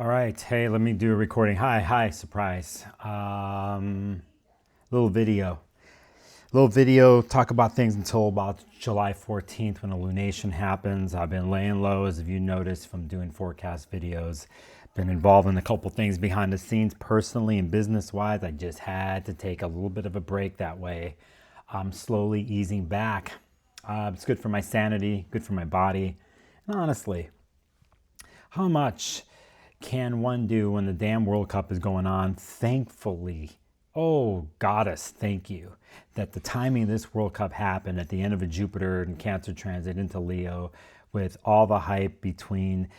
All right, hey, let me do a recording. Hi, surprise. Little video, talk about things until about July 14th when the lunation happens. I've been laying low, as you noticed from doing forecast videos. Been involved in a couple things behind the scenes, personally and business-wise. I just had to take a little bit of a break that way. I'm slowly easing back. It's good for my sanity, good for my body. And honestly, how much can one do when the damn World Cup is going on? Thankfully, oh goddess, thank you, that the timing of this World Cup happened at the end of a Jupiter and Cancer transit into Leo, with all the hype between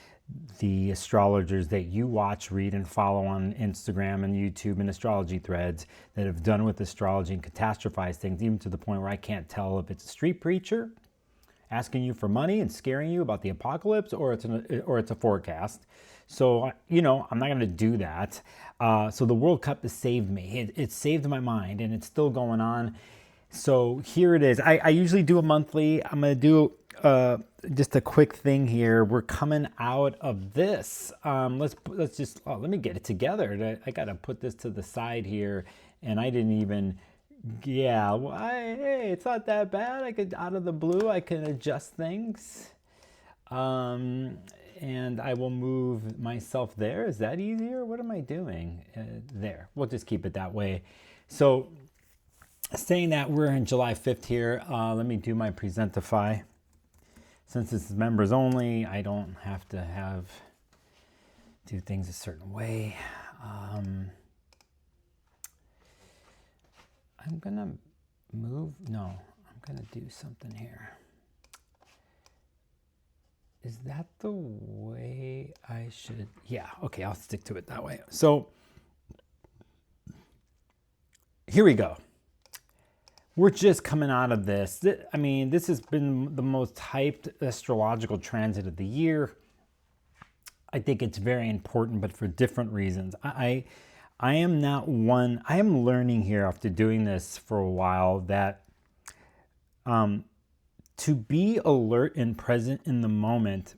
the astrologers that you watch, read, and follow on Instagram and YouTube and astrology threads that have done with astrology and catastrophized things, even to the point where I can't tell if it's a street preacher asking you for money and scaring you about the apocalypse, or it's a forecast. So, I'm not going to do that. So the World Cup has saved me. It saved my mind, and it's still going on. So here it is. I usually do a monthly. I'm going to do just a quick thing here. We're coming out of this. Let's just, let me get it together. I got to put this to the side here, and I didn't even... Yeah, well, hey, it's not that bad. I could, out of the blue, I can adjust things. And I will move myself there. Is that easier? What am I doing? There. We'll just keep it that way. So, saying that we're in July 5th here, let me do my Presentify. Since this is members only, I don't have to do things a certain way. I'm going to move. No, I'm going to do something here. Is that the way I should? Yeah, okay, I'll stick to it that way. So here we go. We're just coming out of this. I mean, this has been the most hyped astrological transit of the year. I think it's very important, but for different reasons. I am not one, I am learning here after doing this for a while that to be alert and present in the moment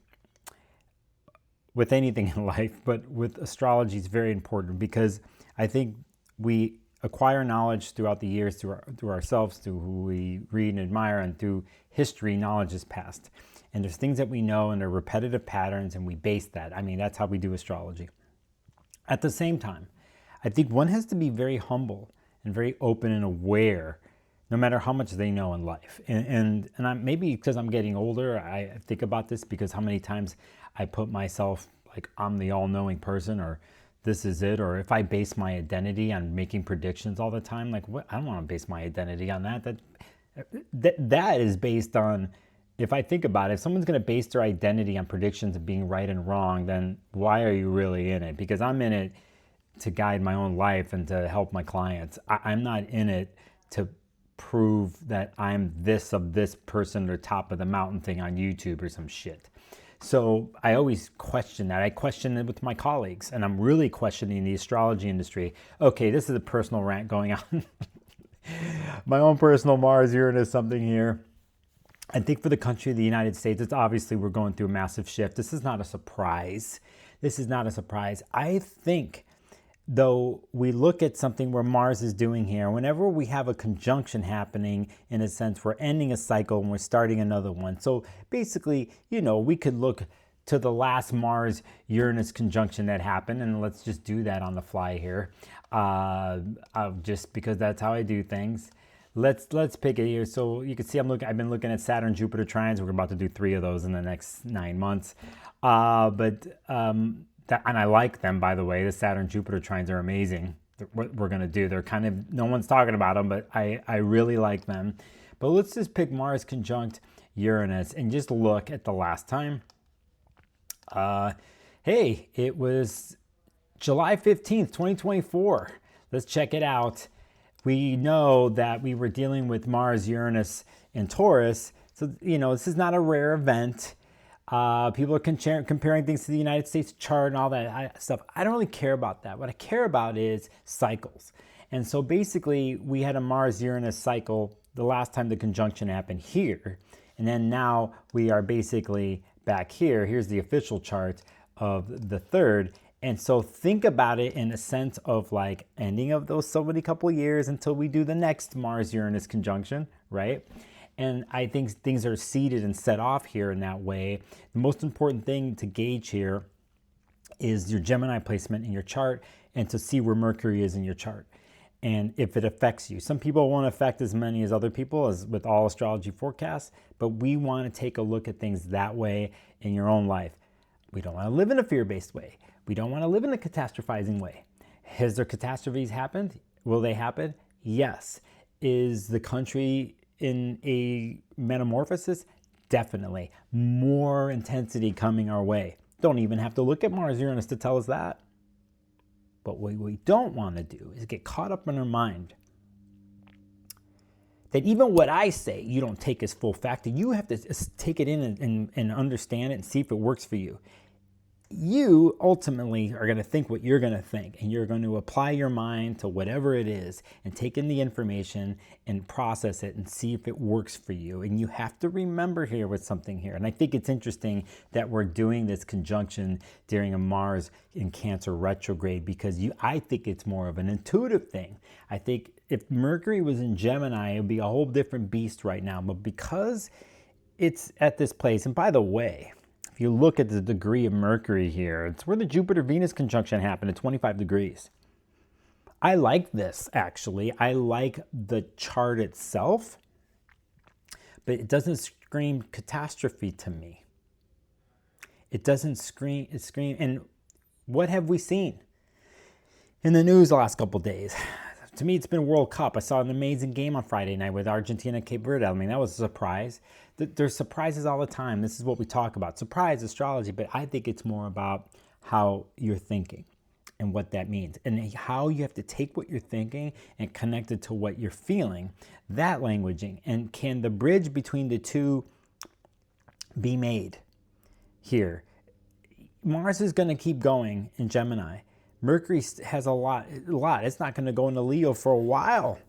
with anything in life, but with astrology is very important, because I think we acquire knowledge throughout the years through ourselves, through who we read and admire, and through history. Knowledge is past. And there's things that we know, and they're repetitive patterns, and we base that. I mean, that's how we do astrology. At the same time, I think one has to be very humble and very open and aware, no matter how much they know in life. And maybe because I'm getting older, I think about this, because how many times I put myself like I'm the all-knowing person, or this is it, or if I base my identity on making predictions all the time, like what? I don't want to base my identity on that. That is based on, if I think about it, if someone's going to base their identity on predictions of being right and wrong, then why are you really in it? Because I'm in it to guide my own life and to help my clients. I'm not in it to prove that I'm this of this person or top of the mountain thing on YouTube or some shit. So I always question that. I question it with my colleagues, and I'm really questioning the astrology industry. Okay, this is a personal rant going on. My own personal Mars Uranus something here. I think for the country of the United States, it's obviously we're going through a massive shift. This is not a surprise. I think, though, we look at something where Mars is doing here, whenever we have a conjunction happening, in a sense, we're ending a cycle and we're starting another one. So basically, we could look to the last Mars-Uranus conjunction that happened, and let's just do that on the fly here, just because that's how I do things. Let's pick it here. So you can see I've been looking at Saturn-Jupiter trines. We're about to do 3 of those in the next 9 months. And I like them, by the way. The Saturn-Jupiter trines are amazing. What we're going to do, they're kind of, no one's talking about them, but I really like them. But let's just pick Mars conjunct Uranus and just look at the last time. Hey, it was July 15th, 2024. Let's check it out. We know that we were dealing with Mars, Uranus, and Taurus. So, this is not a rare event. People are comparing things to the United States chart and all that stuff. I don't really care about that. What I care about is cycles. And so basically, we had a Mars-Uranus cycle the last time the conjunction happened here. And then now we are basically back here. Here's the official chart of the 3rd. And so think about it in a sense of like ending of those so many couple of years until we do the next Mars-Uranus conjunction, right? And I think things are seeded and set off here in that way. The most important thing to gauge here is your Gemini placement in your chart and to see where Mercury is in your chart and if it affects you. Some people won't affect as many as other people, as with all astrology forecasts, but we want to take a look at things that way in your own life. We don't want to live in a fear-based way. We don't want to live in a catastrophizing way. Has there catastrophes happened? Will they happen? Yes. Is the country in a metamorphosis? Definitely. More intensity coming our way. Don't even have to look at Mars Uranus to tell us that. But what we don't want to do is get caught up in our mind that even what I say, you don't take as full fact. You have to take it in and understand it and see if it works for you. You ultimately are going to think what you're going to think, and you're going to apply your mind to whatever it is and take in the information and process it and see if it works for you. And you have to remember here with something here. And I think it's interesting that we're doing this conjunction during a Mars in Cancer retrograde, because I think it's more of an intuitive thing. I think if Mercury was in Gemini, it would be a whole different beast right now. But because it's at this place, and by the way, if you look at the degree of Mercury here, it's where the Jupiter-Venus conjunction happened at 25 degrees. I like this, actually. I like the chart itself, but it doesn't scream catastrophe to me. It doesn't scream, and what have we seen in the news the last couple of days? To me, it's been World Cup. I saw an amazing game on Friday night with Argentina and Cape Verde. I mean, that was a surprise. There's surprises all the time. This is what we talk about, surprise astrology, but I think it's more about how you're thinking and what that means, and how you have to take what you're thinking and connect it to what you're feeling, that languaging. And can the bridge between the two be made here? Mars is going to keep going in Gemini. Mercury has a lot. It's not going to go into Leo for a while,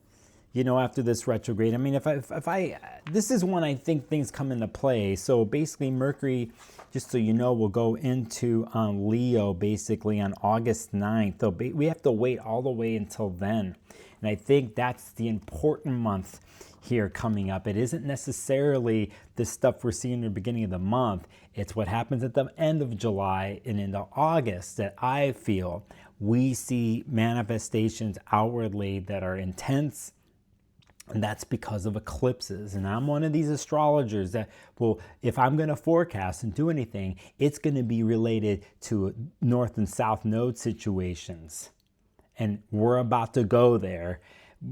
after this retrograde. I mean, if I this is when I think things come into play. So basically Mercury, just so you know, will go into Leo basically on August 9th. So we have to wait all the way until then. And I think that's the important month here coming up. It isn't necessarily the stuff we're seeing in the beginning of the month. It's what happens at the end of July and into August that I feel we see manifestations outwardly that are intense. And that's because of eclipses. And I'm one of these astrologers that, if I'm going to forecast and do anything, it's going to be related to north and south node situations. And we're about to go there,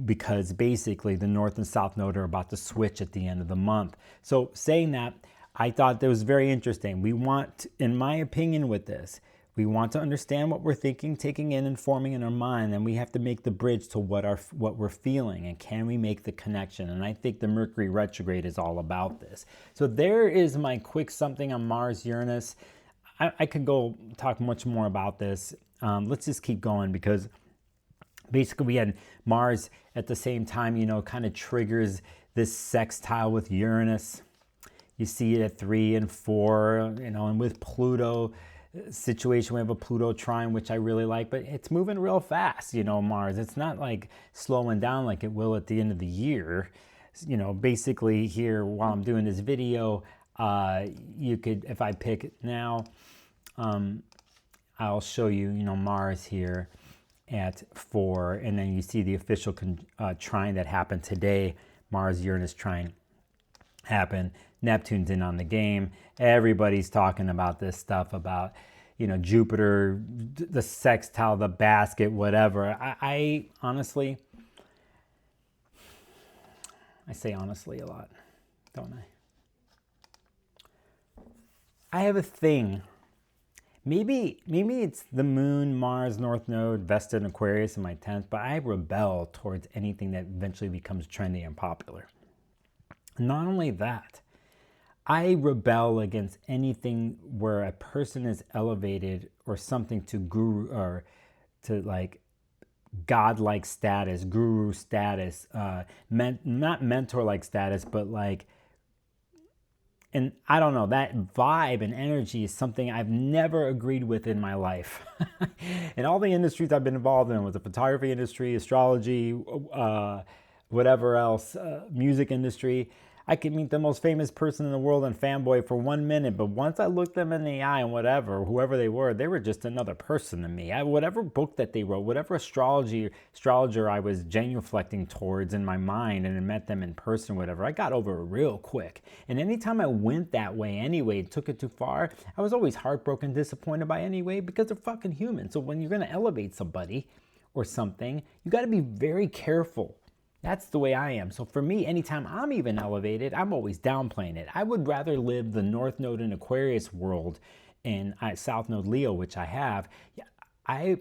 because basically the north and south node are about to switch at the end of the month. So saying that, I thought that was very interesting. We want, in my opinion with this, we want to understand what we're thinking, taking in and forming in our mind, and we have to make the bridge to what we're feeling, and can we make the connection? And I think the Mercury retrograde is all about this. So there is my quick something on Mars Uranus. I could go talk much more about this. Let's just keep going, because basically we had Mars at the same time, kind of triggers this sextile with Uranus. You see it at 3 and 4, and with Pluto situation, we have a Pluto trine, which I really like, but it's moving real fast, Mars. It's not like slowing down like it will at the end of the year. Basically here, while I'm doing this video, you could, if I pick it now, I'll show you, Mars here at 4, and then you see the official trine that happened today. Mars-Uranus trine happened. Neptune's in on the game. Everybody's talking about this stuff about, Jupiter, the sextile, the basket, whatever. I honestly, I say honestly a lot, don't I? I have a thing. Maybe it's the Moon, Mars, North Node, Vesta, and Aquarius in my 10th, but I rebel towards anything that eventually becomes trendy and popular. Not only that, I rebel against anything where a person is elevated or something to guru or to like godlike status, guru status, not mentor-like status, but like And I don't know, that vibe and energy is something I've never agreed with in my life. In all the industries I've been involved in, with the photography industry, astrology, whatever else, music industry, I could meet the most famous person in the world and fanboy for 1 minute, but once I looked them in the eye and whoever they were just another person to me. Whatever book that they wrote, whatever astrologer I was genuflecting towards in my mind and met them in person, whatever, I got over it real quick. And anytime I went that way anyway, took it too far, I was always heartbroken, disappointed by anyway, because they're fucking human. So when you're gonna elevate somebody or something, you gotta be very careful. That's the way I am. So for me, anytime I'm even elevated, I'm always downplaying it. I would rather live the North Node in Aquarius world and South Node Leo, which I have. I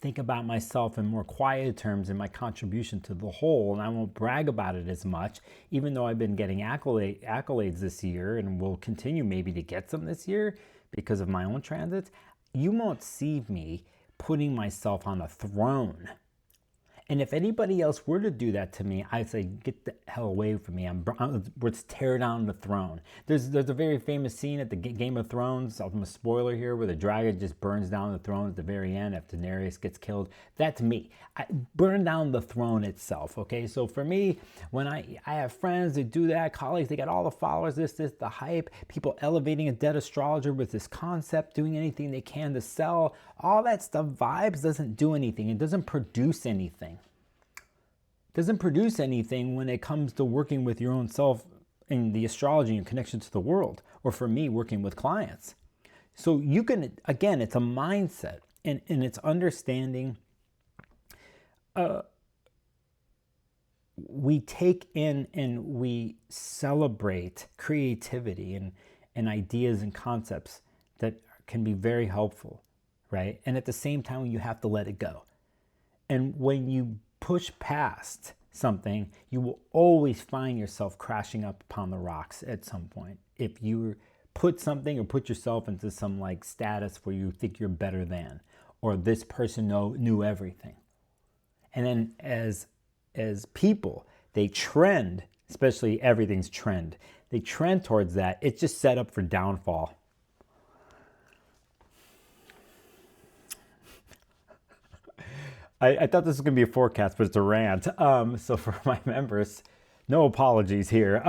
think about myself in more quiet terms in my contribution to the whole, and I won't brag about it as much, even though I've been getting accolades this year and will continue maybe to get some this year because of my own transits. You won't see me putting myself on a throne. And if anybody else were to do that to me, I'd say, get the hell away from me. Let's tear down the throne. There's a very famous scene at the Game of Thrones, I'm a spoiler here, where the dragon just burns down the throne at the very end after Daenerys gets killed. That's me. I burn down the throne itself, okay? So for me, when I have friends that do that, colleagues, they got all the followers, the hype, people elevating a dead astrologer with this concept, doing anything they can to sell, all that stuff, vibes doesn't do anything. It doesn't produce anything. Doesn't produce anything when it comes to working with your own self in the astrology and connection to the world, or for me, working with clients. So you can, again, it's a mindset and it's understanding. We take in and we celebrate creativity and ideas and concepts that can be very helpful, right? And at the same time, you have to let it go. And when you push past something, you will always find yourself crashing up upon the rocks at some point. If you put something or put yourself into some like status where you think you're better than, or this person knew everything. And then as people, they trend, especially everything's trend, they trend towards that. It's just set up for downfall. I thought this was going to be a forecast, but it's a rant. So for my members, no apologies here.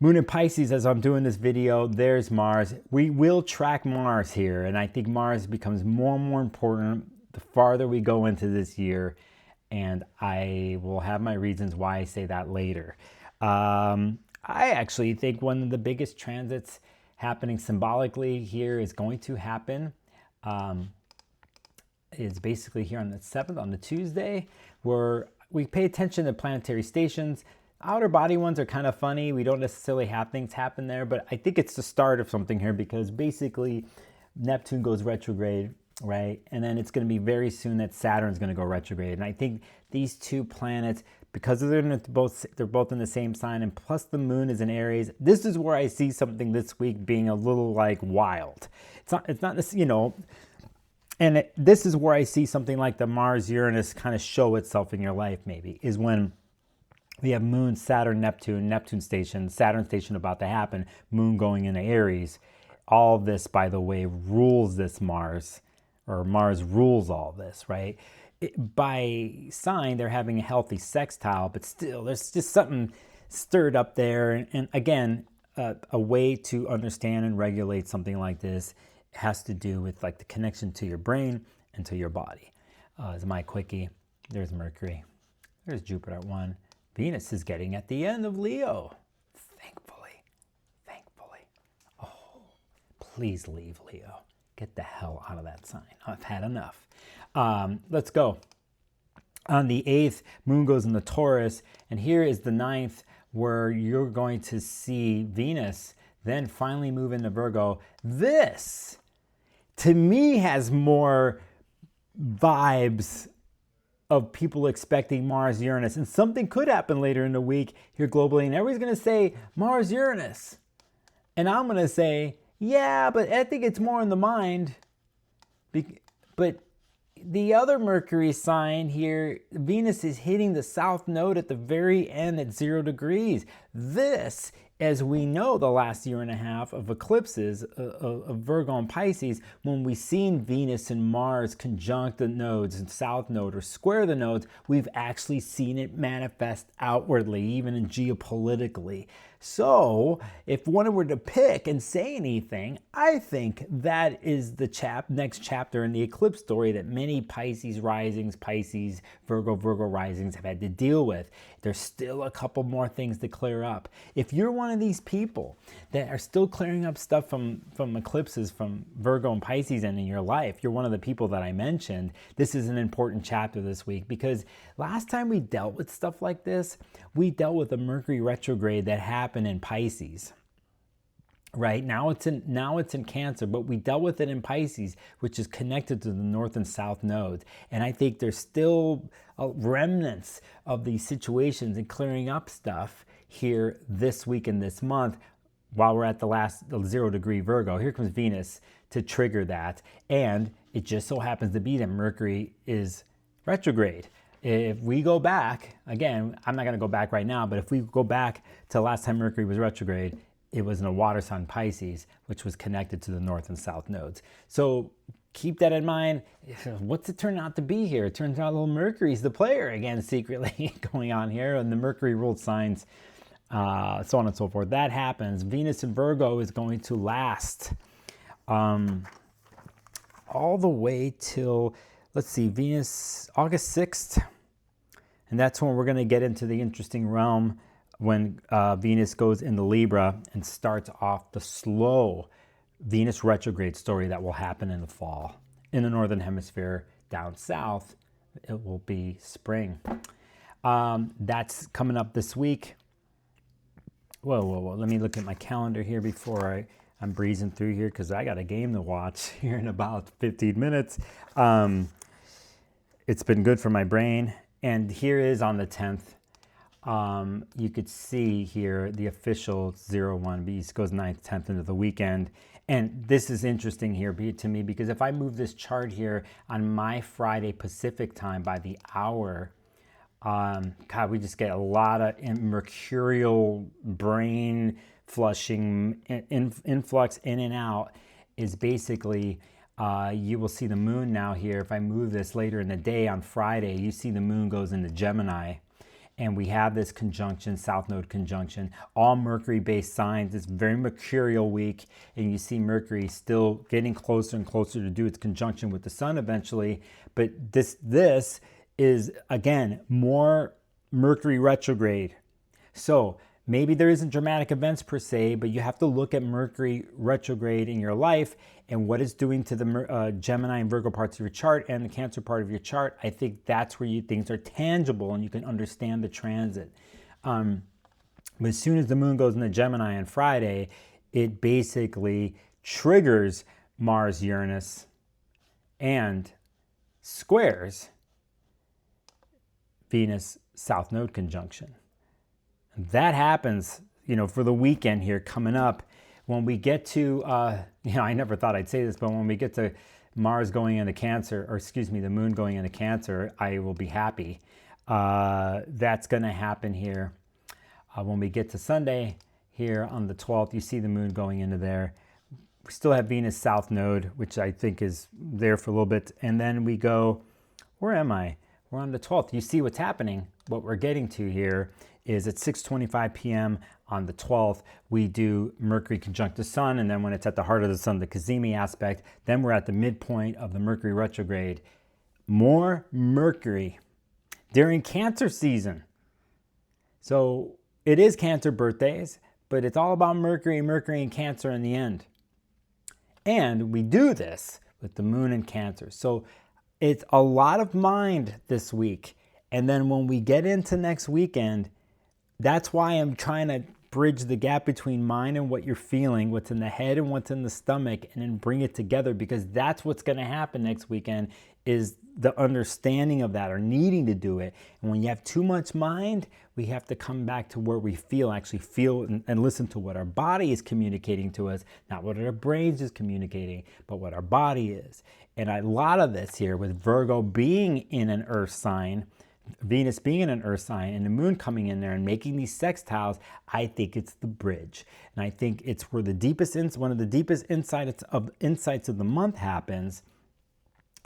Moon in Pisces, as I'm doing this video, there's Mars. We will track Mars here, and I think Mars becomes more and more important the farther we go into this year, and I will have my reasons why I say that later. I actually think one of the biggest transits happening symbolically here is going to happen. Is basically here on the 7th, on the Tuesday, where we pay attention to planetary stations. Outer body ones are kind of funny. We don't necessarily have things happen there, but I think it's the start of something here, because basically Neptune goes retrograde, right? And then it's going to be very soon that Saturn's going to go retrograde. And I think these two planets, because they're both in the same sign, and plus the moon is in Aries, this is where I see something this week being a little like wild. It's not, you know. And this is where I see something like the Mars-Uranus kind of show itself in your life, maybe, is when we have Moon, Saturn, Neptune station, Saturn station about to happen, Moon going into Aries. All this, by the way, rules this Mars, or Mars rules all this, right? By sign, they're having a healthy sextile, but still, there's just something stirred up there. And again, a way to understand and regulate something like this has to do with like the connection to your brain and to your body. Is my quickie. There's Mercury. There's Jupiter at 1. Venus is getting at the end of Leo. Thankfully. Oh, please leave Leo. Get the hell out of that sign. I've had enough. Let's go. On the 8th, Moon goes into Taurus, and here is the 9th, where you're going to see Venus then finally move into Virgo. This, to me, has more vibes of people expecting Mars, Uranus. And something could happen later in the week here globally, and everybody's going to say Mars, Uranus. And I'm going to say, yeah, but I think it's more in the mind. But the other Mercury sign here, Venus is hitting the South Node at the very end at 0 degrees. This as we know, the last year and a half of eclipses of Virgo and Pisces, when we've seen Venus and Mars conjunct the nodes and south node or square the nodes, we've actually seen it manifest outwardly, even in geopolitically. So if one were to pick and say anything, I think that is the next chapter in the eclipse story that many Pisces risings, Pisces, Virgo risings have had to deal with. There's still a couple more things to clear up. If you're one of these people that are still clearing up stuff from eclipses from Virgo and Pisces and in your life, you're one of the people that I mentioned, this is an important chapter this week, because last time we dealt with stuff like this, we dealt with a Mercury retrograde that happened in Pisces. Right now it's in Cancer, but we dealt with it in Pisces, which is connected to the north and south nodes. And I think there's still remnants of these situations and clearing up stuff here this week and this month while we're at the last 0 degree Virgo. Here comes Venus to trigger that. And it just so happens to be that Mercury is retrograde. If we go back, again, I'm not going to go back right now, but if we go back to last time Mercury was retrograde, it was in a water sign Pisces, which was connected to the north and south nodes. So keep that in mind. What's it turn out to be here? It turns out little Mercury's the player again, secretly going on here, and the Mercury ruled signs, so on and so forth. That happens. Venus in Virgo is going to last all the way till, let's see, Venus, August 6th. And that's when we're going to get into the interesting realm when Venus goes into Libra and starts off the slow Venus retrograde story that will happen in the fall. In the northern hemisphere, down south, it will be spring. That's coming up this week. Whoa. Let me look at my calendar here before I'm breezing through here, because I got a game to watch here in about 15 minutes. It's been good for my brain. And here is on the 10th. You could see here the official 01 Beast goes 9th, 10th into the weekend. And this is interesting here to me, because if I move this chart here on my Friday Pacific time by the hour, God, we just get a lot of mercurial brain flushing, influx in and out is basically, you will see the moon now here. If I move this later in the day on Friday, you see the moon goes into Gemini. And we have this conjunction, South Node conjunction, all Mercury-based signs. It's very mercurial week, and you see Mercury still getting closer and closer to do its conjunction with the Sun eventually. But this is, again, more Mercury retrograde. So maybe there isn't dramatic events per se, but you have to look at Mercury retrograde in your life and what it's doing to the Gemini and Virgo parts of your chart and the Cancer part of your chart. I think that's where things are tangible and you can understand the transit. But as soon as the moon goes into Gemini on Friday, it basically triggers Mars, Uranus, and squares Venus South Node conjunction. That happens, for the weekend here coming up. When we get to, I never thought I'd say this, but when we get to Mars going into Cancer, the moon going into Cancer, I will be happy. That's going to happen here. When we get to Sunday here on the 12th, you see the moon going into there. We still have Venus South Node, which I think is there for a little bit. And then we go, where am I? We're on the 12th. You see what's happening. What we're getting to here is at 6:25 p.m. on the 12th, we do Mercury conjunct the Sun, and then when it's at the heart of the Sun, the Cazimi aspect, then we're at the midpoint of the Mercury retrograde. More Mercury during Cancer season. So it is Cancer birthdays, but it's all about Mercury and Cancer in the end. And we do this with the moon in Cancer. So it's a lot of mind this week. And then when we get into next weekend, that's why I'm trying to bridge the gap between mind and what you're feeling, what's in the head and what's in the stomach, and then bring it together, because that's what's going to happen next weekend, is the understanding of that or needing to do it. And when you have too much mind, we have to come back to where we actually feel and listen to what our body is communicating to us, not what our brains is communicating, but what our body is. And a lot of this here with Virgo being in an earth sign, Venus being in an earth sign and the moon coming in there and making these sextiles, I think it's the bridge. And I think it's where the deepest, one of the deepest insights of the month happens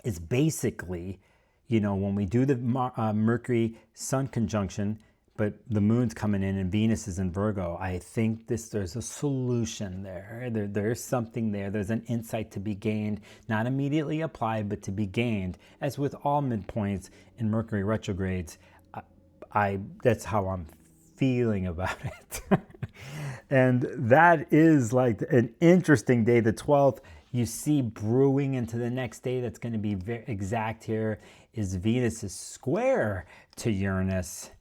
is basically, when we do the Mercury Sun conjunction, but the moon's coming in and Venus is in Virgo, I think there's a solution there. There's something there. There's an insight to be gained, not immediately applied, but to be gained. As with all midpoints in Mercury retrogrades, that's how I'm feeling about it. And that is like an interesting day, the 12th. You see brewing into the next day that's going to be very exact here is Venus's square to Uranus.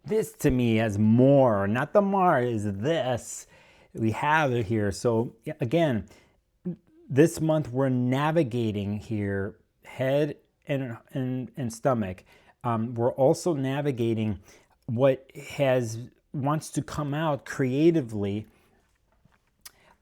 This to me has more, not the Mars, this. We have it here. So again, this month we're navigating here, head and stomach. We're also navigating what wants to come out creatively,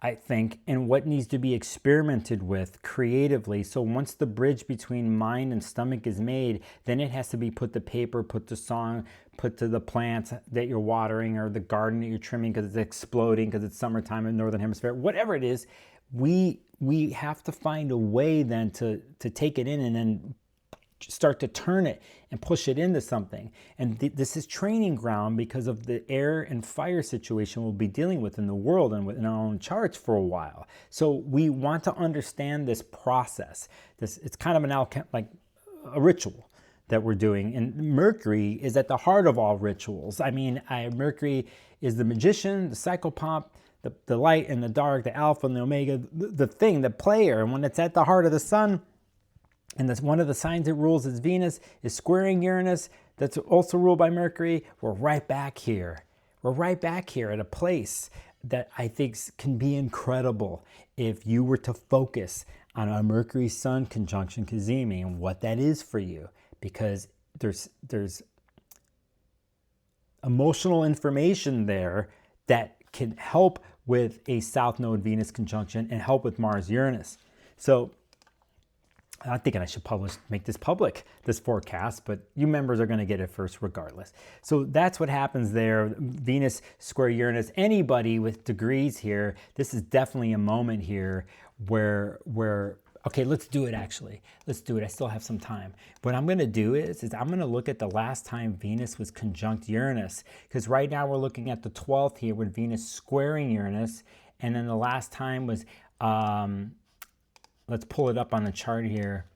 I think, and what needs to be experimented with creatively. So once the bridge between mind and stomach is made, then it has to be put to paper, put to song, put to the plants that you're watering or the garden that you're trimming because it's exploding because it's summertime in the Northern Hemisphere. Whatever it is, we have to find a way then to take it in and then start to turn it and push it into something. And this is training ground because of the air and fire situation we'll be dealing with in the world and in our own charts for a while. So we want to understand this process. It's kind of like a ritual that we're doing. And Mercury is at the heart of all rituals. I mean, Mercury is the magician, the psychopomp, the light and the dark, the alpha and the omega, the thing, the player. And when it's at the heart of the sun, and that's one of the signs it rules is Venus, is squaring Uranus. That's also ruled by Mercury. We're right back here. We're right back here at a place that I think can be incredible if you were to focus on a Mercury-Sun conjunction cazimi and what that is for you. Because there's emotional information there that can help with a South Node Venus conjunction and help with Mars-Uranus. So I'm thinking I should make this public, this forecast, but you members are going to get it first regardless. So that's what happens there. Venus square Uranus. Anybody with degrees here, this is definitely a moment here where okay, let's do it actually. Let's do it. I still have some time. What I'm going to do is I'm going to look at the last time Venus was conjunct Uranus, because right now we're looking at the 12th here with Venus squaring Uranus, and then the last time was let's pull it up on the chart here.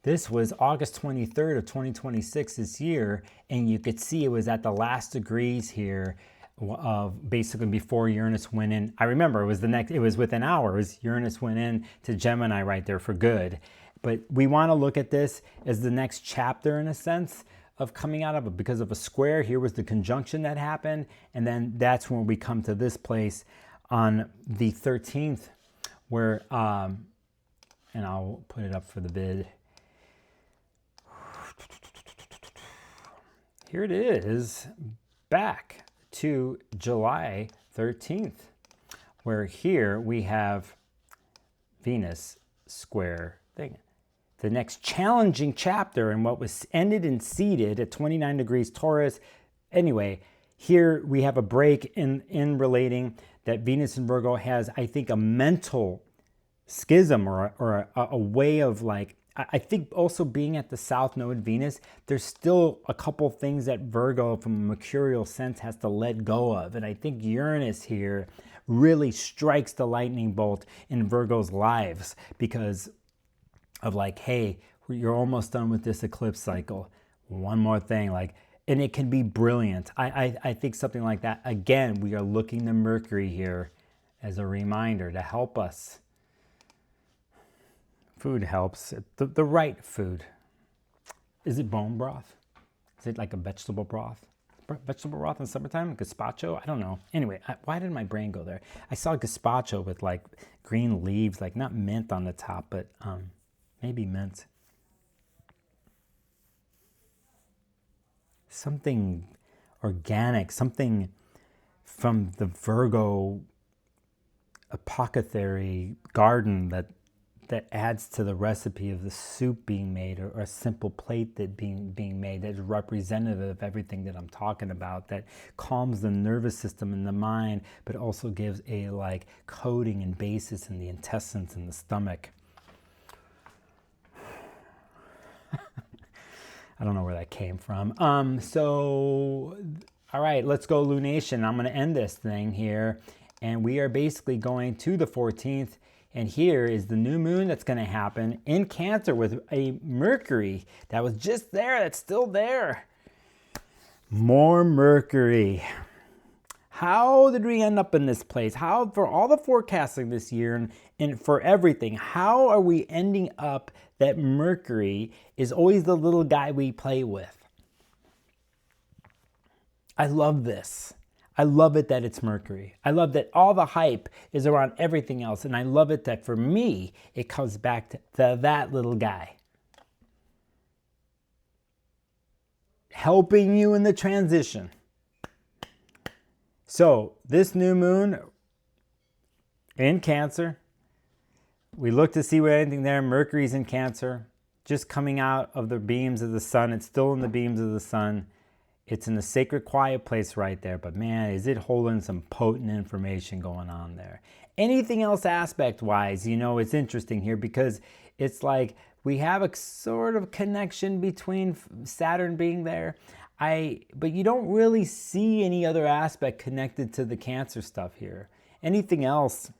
This was August 23rd of 2026 this year, and you could see it was at the last degrees here of basically before Uranus went in. I remember it was within hours. Uranus went in to Gemini right there for good. But we want to look at this as the next chapter in a sense of coming out of it because of a square. Here was the conjunction that happened, and then that's when we come to this place on the 13th where and I'll put it up for the vid. Here it is, back to July 13th, where here we have Venus square thing. The next challenging chapter in what was ended and seated at 29 degrees Taurus. Anyway, here we have a break in relating that Venus in Virgo has, I think, a mental schism or a way of like, I think also being at the South Node Venus, there's still a couple things that Virgo from a mercurial sense has to let go of. And I think Uranus here really strikes the lightning bolt in Virgo's lives because of like, hey, you're almost done with this eclipse cycle. One more thing, like, and it can be brilliant. I think something like that. Again, we are looking to Mercury here as a reminder to help us. Food helps. The right food. Is it bone broth? Is it like a vegetable broth? Vegetable broth in summertime? Gazpacho? I don't know. Anyway, why did my brain go there? I saw gazpacho with like green leaves, like not mint on the top, but maybe mint. Something organic, something from the Virgo apothecary garden that that adds to the recipe of the soup being made, or a simple plate that being made, that is representative of everything that I'm talking about, that calms the nervous system and the mind, but also gives a like coating and basis in the intestines and the stomach. I don't know where that came from. So, all right, let's go lunation. I'm going to end this thing here. And we are basically going to the 14th. And here is the new moon that's going to happen in Cancer with a Mercury that was just there, that's still there. More Mercury. How did we end up in this place? How, for all the forecasting this year and for everything, how are we ending up that Mercury is always the little guy we play with? I love this. I love it that it's Mercury. I love that all the hype is around everything else. And I love it that for me, it comes back to that little guy. Helping you in the transition. So this new moon in Cancer, we look to see what anything there. Mercury's in Cancer, just coming out of the beams of the sun. It's still in the beams of the sun. It's in the sacred quiet place right there. But man, is it holding some potent information going on there. Anything else aspect-wise, you know, it's interesting here because it's like we have a sort of connection between Saturn being there. But you don't really see any other aspect connected to the Cancer stuff here. Anything else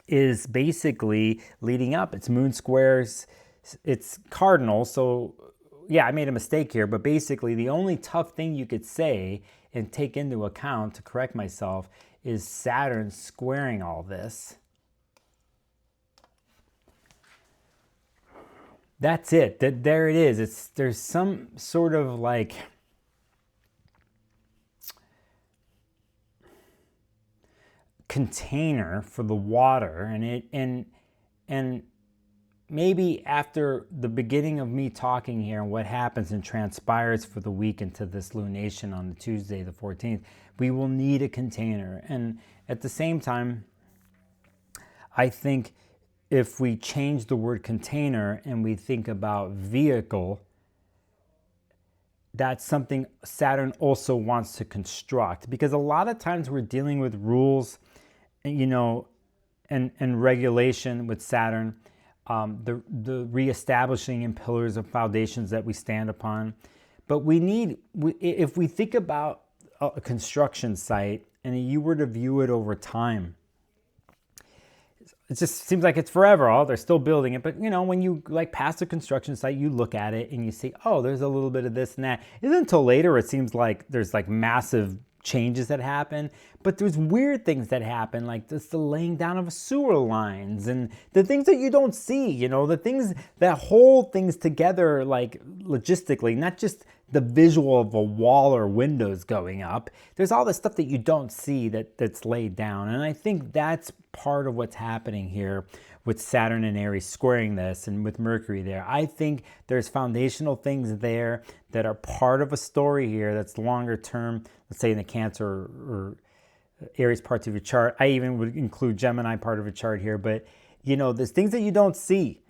is basically leading up. It's moon squares, it's cardinal. So yeah, I made a mistake here, but basically the only tough thing you could say and take into account to correct myself is Saturn squaring all this. That's it. There it is. There's some sort of like container for the water, and maybe after the beginning of me talking here and what happens and transpires for the week into this lunation on the Tuesday, the 14th, we will need a container. And at the same time, I think if we change the word container and we think about vehicle, that's something Saturn also wants to construct. Because a lot of times we're dealing with rules, you know, and regulation with Saturn, the reestablishing in pillars of foundations that we stand upon. But if we think about a construction site and you were to view it over time, it just seems like it's forever. Oh, they're still building it. But, you know, when you like pass a construction site, you look at it and you see, oh, there's a little bit of this and that. It isn't until later it seems like there's like massive changes that happen. But there's weird things that happen, like just the laying down of sewer lines and the things that you don't see, you know, the things that hold things together, like logistically, not just the visual of a wall or windows going up. There's all this stuff that you don't see that's laid down. And I think that's part of what's happening here with Saturn and Aries squaring this and with Mercury there. I think there's foundational things there that are part of a story here that's longer term, let's say in the Cancer or Aries parts of your chart. I even would include Gemini part of a chart here. But, you know, there's things that you don't see,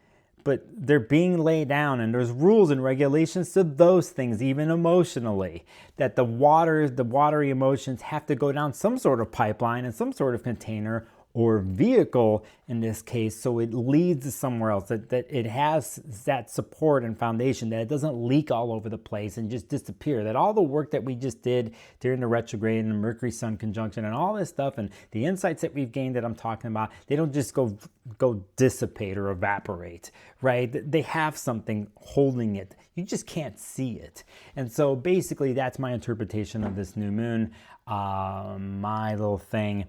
but they're being laid down, and there's rules and regulations to those things, even emotionally, that the watery emotions have to go down some sort of pipeline and some sort of container or vehicle in this case, so it leads to somewhere else, that it has that support and foundation, that it doesn't leak all over the place and just disappear, that all the work that we just did during the retrograde and the Mercury-Sun conjunction and all this stuff and the insights that we've gained that I'm talking about, they don't just go dissipate or evaporate, right? They have something holding it. You just can't see it. And so basically that's my interpretation of this new moon, my little thing.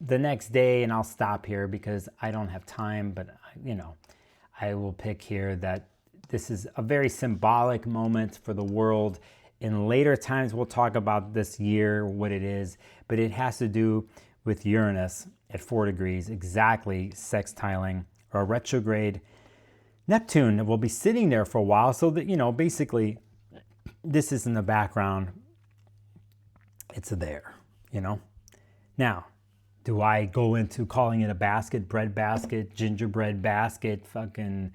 The next day, and I'll stop here because I don't have time, but you know, I will pick here that this is a very symbolic moment for the world. In later times, we'll talk about this year, what it is, but it has to do with Uranus at 4 degrees, exactly sextiling or retrograde Neptune. Will be sitting there for a while, so that, you know, basically this is in the background. It's there, you know. Now, Do I go into calling it a basket, bread basket, gingerbread basket, fucking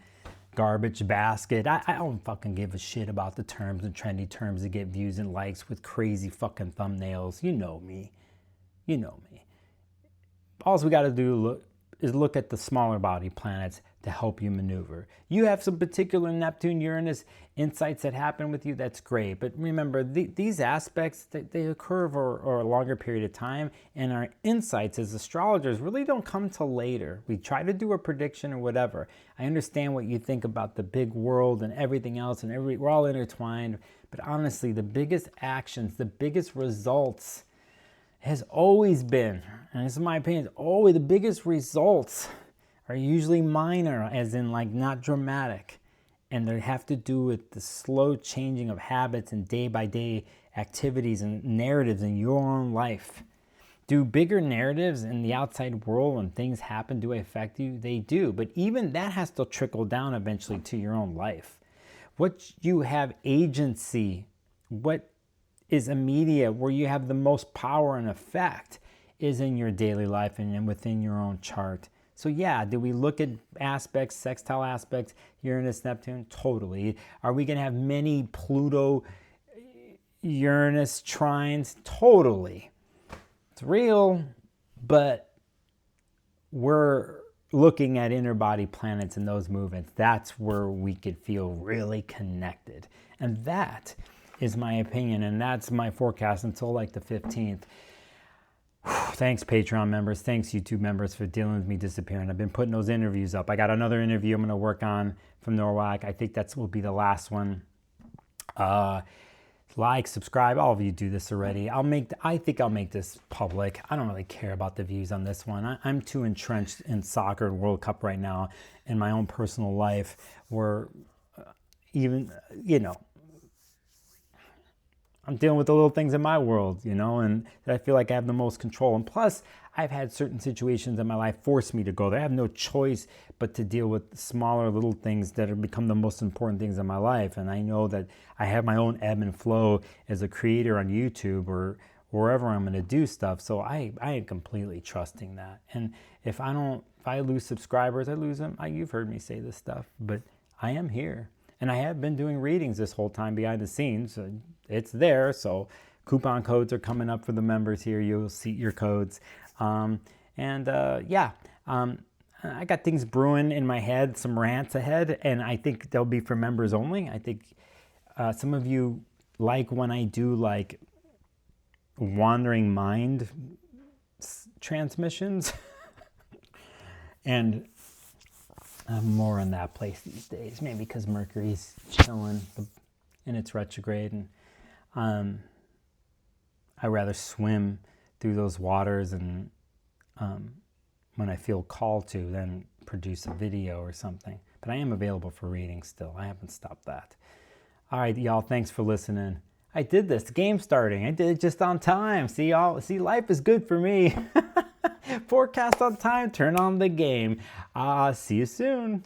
garbage basket? I don't fucking give a shit about the terms and trendy terms that get views and likes with crazy fucking thumbnails. You know me. You know me. All we got to do is look at the smaller body planets to help you maneuver. You have some particular Neptune, Uranus insights that happen with you, that's great. But remember, these aspects, they occur over a longer period of time, and our insights as astrologers really don't come till later. We try to do a prediction or whatever. I understand what you think about the big world and everything else, and we're all intertwined. But honestly, the biggest actions, the biggest results has always been, and this is my opinion, always the biggest results are usually minor, as in like not dramatic. And they have to do with the slow changing of habits and day-by-day activities and narratives in your own life. Do bigger narratives in the outside world when things happen, do they affect you? They do, but even that has to trickle down eventually to your own life. What you have agency, what is immediate, where you have the most power and effect, is in your daily life and within your own chart. So yeah, do we look at aspects, sextile aspects, Uranus, Neptune? Totally. Are we going to have many Pluto, Uranus trines? Totally. It's real, but we're looking at inner body planets and those movements. That's where we could feel really connected. And that is my opinion, and that's my forecast until like the 15th. Thanks, Patreon members. Thanks, YouTube members, for dealing with me disappearing. I've been putting those interviews up. I got another interview I'm going to work on from Norwalk. I think that will be the last one. Like, subscribe. All of you do this already. I think I'll make this public. I don't really care about the views on this one. I'm too entrenched in soccer and World Cup right now in my own personal life, where even, I'm dealing with the little things in my world, and I feel like I have the most control. And plus, I've had certain situations in my life force me to go there. I have no choice but to deal with smaller little things that have become the most important things in my life. And I know that I have my own ebb and flow as a creator on YouTube or wherever I'm going to do stuff. So I am completely trusting that. And if I lose subscribers, I lose them. You've heard me say this stuff, but I am here. And I have been doing readings this whole time behind the scenes. It's there, so coupon codes are coming up for the members here. You'll see your codes. I got things brewing in my head, some rants ahead, and I think they'll be for members only. I think some of you like when I do like wandering mind transmissions. And I'm more in that place these days, maybe because Mercury's chilling in its retrograde, and I rather swim through those waters and when I feel called to, then produce a video or something. But I am available for reading still. I haven't stopped that. All right, y'all, thanks for listening. I did this. The game's starting. I did it just on time. See, life is good for me. Forecast on time, turn on the game. See you soon.